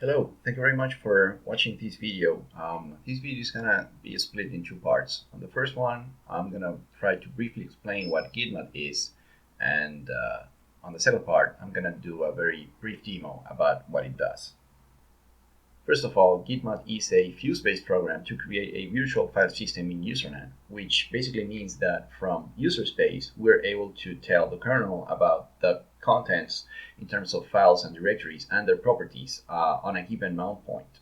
Hello, thank you very much for watching this video. This video is gonna be split in two parts. On the first one, I'm gonna try to briefly explain what gitmod is, and on the second part, I'm gonna do a very brief demo about what it does. First of all, gitmod is a Fuse-based program to create a virtual file system in userland, which basically means that from user space, we're able to tell the kernel about the contents in terms of files and directories and their properties on a given mount point.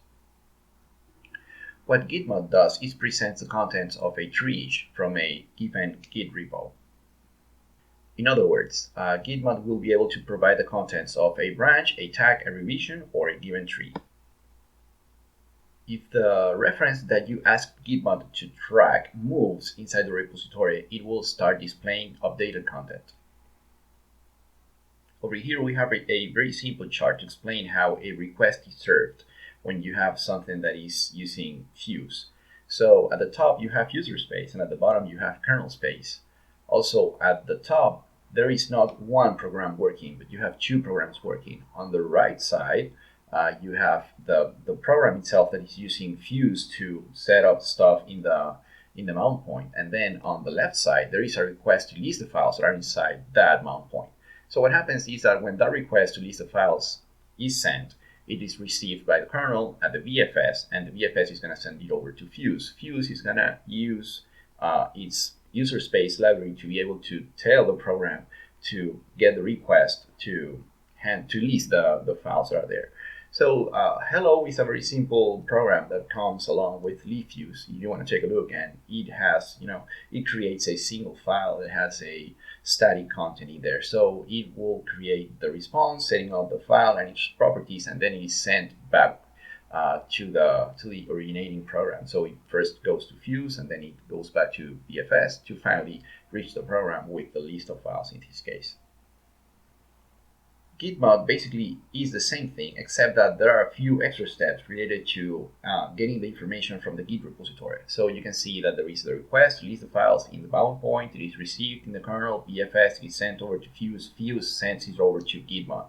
What gitmod does is presents the contents of a treeish from a given Git repo. In other words, gitmod will be able to provide the contents of a branch, a tag, a revision, or a given tree. If the reference that you ask gitmod to track moves inside the repository, it will start displaying updated content. Over here, we have a very simple chart to explain how a request is served when you have something that is using Fuse. So at the top, you have user space, and at the bottom, you have kernel space. Also, at the top, there is not one program working, but you have two programs working. On the right side, you have the program itself that is using Fuse to set up stuff in the mount point. And then on the left side, there is a request to list the files that are inside that mount point. So what happens is that when that request to list the files is sent, it is received by the kernel at the VFS, and the VFS is going to send it over to Fuse. Fuse is going to use its user space library to be able to tell the program to get the request to list the files that are there. So hello is a very simple program that comes along with leafuse. If you want to take a look, and it has, it creates a single file that has a static content in there. So it will create the response, setting up the file and its properties, and then it is sent back to the originating program. So it first goes to Fuse, and then it goes back to BFS to finally reach the program with the list of files in this case. Gitmod basically is the same thing, except that there are a few extra steps related to getting the information from the Git repository. So you can see that there is the request to list the files in the bound point. It is received in the kernel. BFS is sent over to Fuse. Fuse sends it over to Gitmod.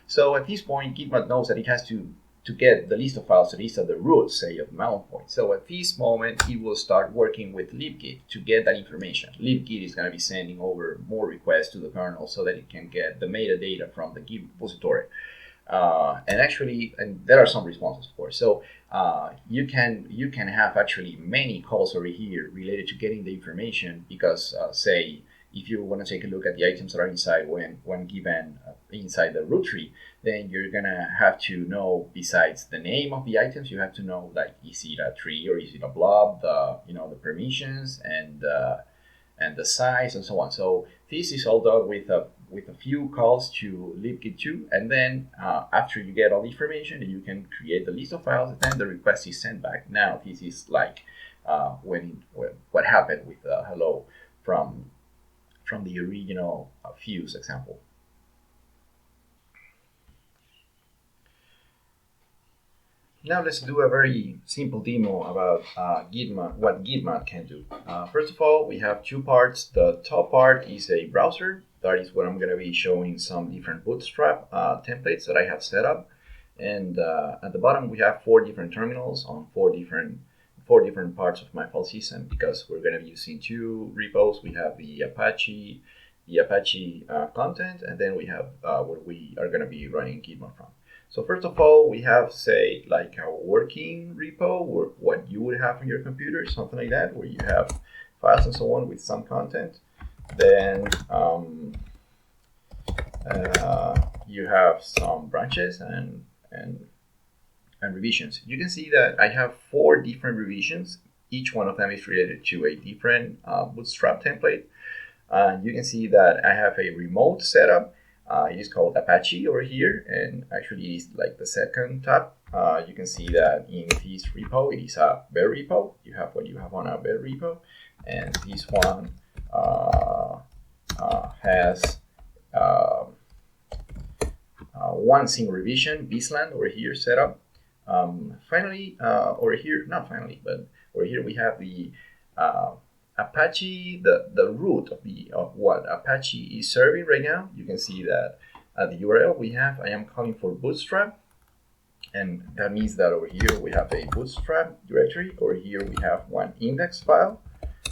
So at this point, Gitmod knows that it has to get the list of files that is at the root, say, of the mount point. So at this moment, it will start working with libgit to get that information. Libgit is going to be sending over more requests to the kernel so that it can get the metadata from the Git repository. And there are some responses, of course. So you can have actually many calls over here related to getting the information because, say, if you want to take a look at the items that are inside when given inside the root tree, then you're gonna have to know, besides the name of the items, you have to know, like, is it a tree or is it a blob, the permissions and the size and so on. So this is all done with a few calls to libgit2, and then after you get all the information, you can create the list of files, and then the request is sent back. Now this is like what happened with hello from the original Fuse example. Now let's do a very simple demo about gitmod, what gitmod can do. First of all, we have two parts. The top part is a browser. That is what I'm going to be showing some different bootstrap templates that I have set up. And at the bottom, we have four different terminals on four different parts of my file system, because we're going to be using two repos. We have the Apache content, and then we have what we are going to be running gitmod from. So first of all, we have, say, like a working repo, or what you would have on your computer, something like that, where you have files and so on with some content. Then you have some branches and revisions. You can see that I have four different revisions. Each one of them is related to a different bootstrap template. You can see that I have a remote setup. It is called Apache over here, and actually it is like the second tab. You can see that in this repo, it is a bare repo. You have what you have on a bare repo, and this one has one single revision, Bisland over here set up. Finally, over here, not finally, but over here we have the Apache, the root of what Apache is serving right now. You can see that at the URL I am calling for Bootstrap, And that means that over here we have a bootstrap directory. Over here we have one index file.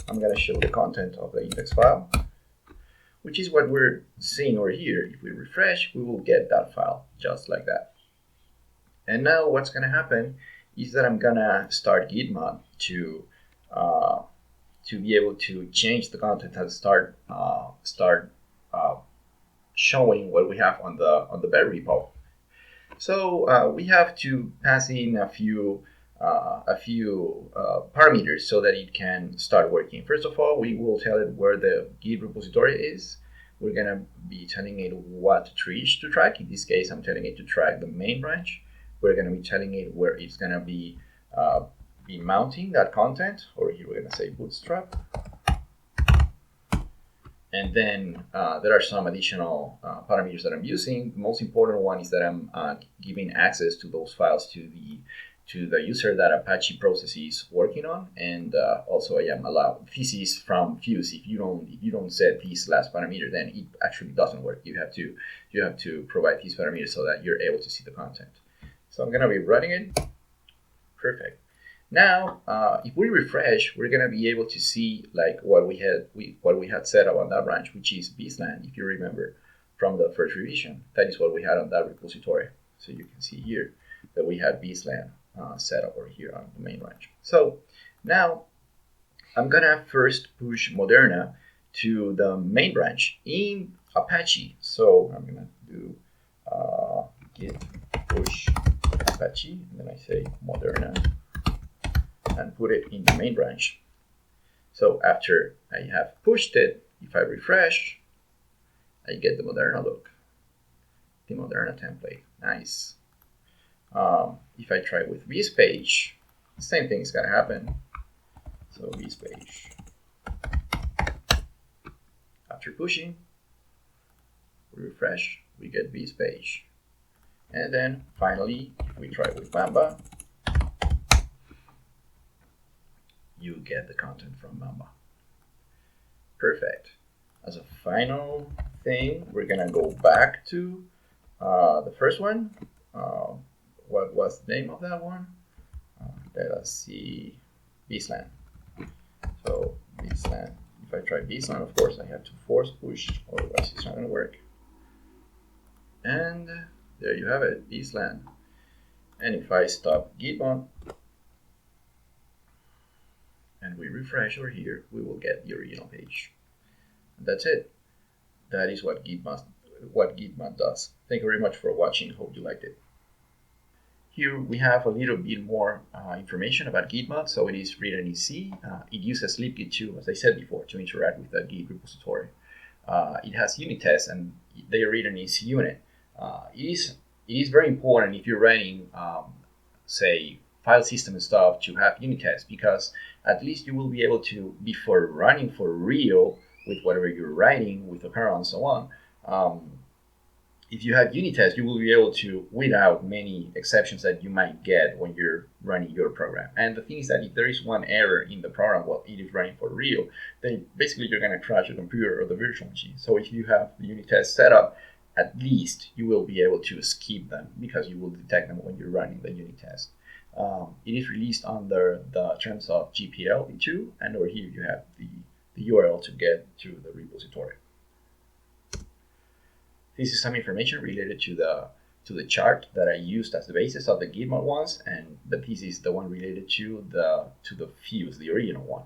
I'm going to show the content of the index file, which is what we're seeing over here. If we refresh, we will get that file just like that. And now what's going to happen is that I'm going to start gitmod to be able to change the content and start showing what we have on the bed repo. So we have to pass in a few parameters so that it can start working. First of all, we will tell it where the Git repository is. We're going to be telling it what treeish to track. In this case, I'm telling it to track the main branch. We're going to be telling it where it's going to be mounting that content. Over here, we're going to say bootstrap. And then there are some additional parameters that I'm using. The most important one is that I'm giving access to those files to the user that Apache process is working on, and also I am allowed. This is from Fuse. If you don't set this last parameter, then it actually doesn't work. You have to provide these parameters so that you're able to see the content. So I'm gonna be running it. Perfect. Now, if we refresh, we're gonna be able to see like what we had set up on that branch, which is bslan. If you remember from the first revision, that is what we had on that repository. So you can see here that we had bslan set up over here on the main branch. So now I'm gonna first push Moderna to the main branch in Apache. So I'm gonna do git push Apache, and then I say Moderna, and put it in the main branch. So after I have pushed it, if I refresh, I get the Moderna look, the Moderna template. Nice. If I try with vspage, the same thing is going to happen. So vspage. After pushing, we refresh, we get vspage. And then finally, if we try with Mamba, you get the content from Mamba. Perfect. As a final thing, we're going to go back to the first one. What was the name of that one? Let us see, bslan. So bslan. If I try bslan, of course, I have to force push, otherwise it's not going to work. And there you have it, bslan. And if I stop gitmod and we refresh over here, we will get the original page. And that's it. That is what gitmod does. Thank you very much for watching. Hope you liked it. Here we have a little bit more information about gitmod. So it is written in C. It uses libgit2, as I said before, to interact with the Git repository. It has unit tests, and they are written in CUnit. It is very important if you're running, say, file system and stuff, to have unit tests, because at least you will be able to, before running for real with whatever you're writing with the kernel and so on, if you have unit tests, you will be able to weed out many exceptions that you might get when you're running your program. And the thing is that if there is one error in the program while it is running for real, then basically you're going to crash your computer or the virtual machine. So if you have the unit test set up, at least you will be able to skip them because you will detect them when you're running the unit test. It is released under the terms of GPL v2, and over here you have the URL to get to the repository. This is some information related to the chart that I used as the basis of the gitmod ones, but this is the one related to the Fuse, the original one.